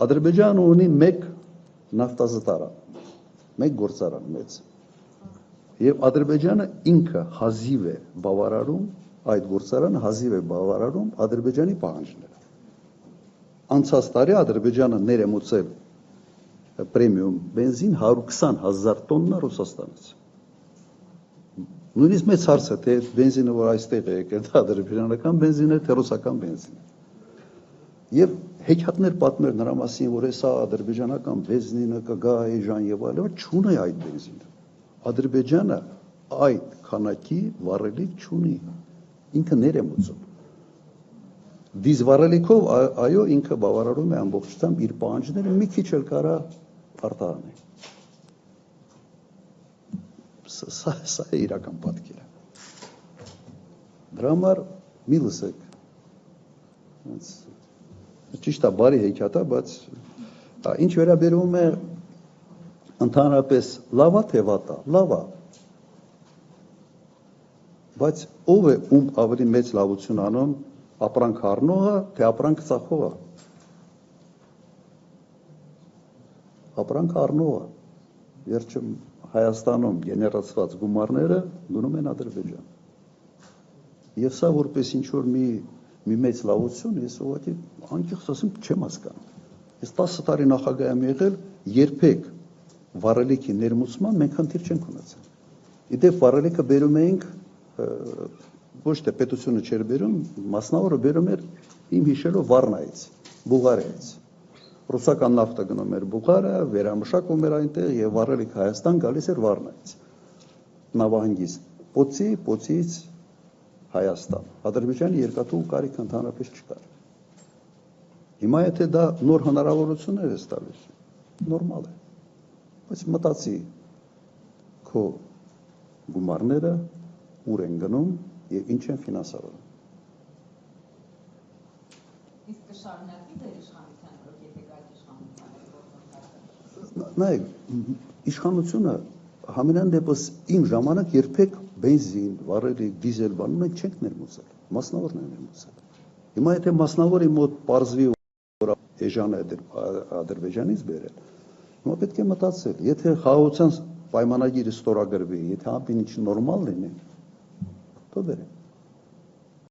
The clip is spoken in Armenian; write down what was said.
Ադրբեջանը ունի մեկ նավթազտարան, մեկ գործարան մեծ։ Եվ Ադրբեջանը ինքը հազիվ է բավարարում, այդ գործարանը հազիվ է բավարարում Ադրբեջանի պահանջները։ Անցած տարի Ադրբեջանը ներմուծել պրեմիում բենզին 120,000 տոննա Ռուսաստանից։ Նույնիսկ մեծ հարց է, թե բենզինը, որ այստեղ է եկել, դա ադրբեջանական բենզին է, թե ռուսական բենզին է։ Եվ հեքիաթներ պատմել նրա մասին, որ հեսա ադրբեջանական բենզինը կգա այժմ եւ այլն, չունի այդ բենզինը։ Ադրբեջանը այդ քանակի վառելիք չունի, ինքը ներմուծում։ Դիզվառելիքով այո, ինքը բավարարում է ամբողջությամբ իր պահանջները, մի քիչ էլ կարա արտահանի։ Սա է իրական պատկերը։ Դրա համար մի լսեք։ Ճիշտ է, բարի հեքիաթ է, բայց ինչ վերաբերում է ընդհանրապես լավա թե վատա, լավա։ Բայց ով է ում ավելի մեծ լավություն անում, ապրանք առնողը, թե ապրանք ծախողը։ Ապրանք առնողը։ Վերջում Հայաստանում գեներացված գումարները գնում են Ադրբեջան։ Եվ սա որպես ինչ-որ մի մեծ լավություն, ես ուղղակի անկեղծ ասեմ, չեմ հասկանում։ Ես 10 տարի նախագահ եմ եղել, երբեք վառելիքի ներմուծման մենք խնդիր չենք ունեցել։ Իդեպ վառելիքը բերում էինք ոչ թե պետությունը չէր բերում, մասնավորը բերում էր իմ հիշելով Վառնայից, Բուլղարիայից։ Ռուսական նավթը գնում էր Բուլղարիա, վերամշակվում էր այնտեղ եւ վառելիք Հայաստան գալիս էր Վառնայից։ Նավահանգիստ Պոցից Հայաստան։ Ադրբեջանի երկաթուղու կարիք ընդհանրապես չկար։ Հիմա եթե դա նոր հնարավորություններ է տալիս, նորմալ է։ Բայց մտածի քո գումարները ուր են գնում եւ ինչ են ֆինանսավորում։ Իսկ կշարունակվի դեր իշխանության, որ եթե գայք իշխանության նայեք, իշխանությունը համենայն դեպս իմ ժամանակ երբեք բենզին, վառելիք, դիզել բան մենք չենք ներմուծել, մասնավորն են ներմուծել։ Հիմա եթե մասնավորի մոտ պարզվի, որ էժան է Ադրբեջանից բերել, հիմա պետք է մտածել, եթե խաղաղության պայմանագիրը ստորագրվի, եթե ամեն ինչ նորմալ լինի, то բերեն։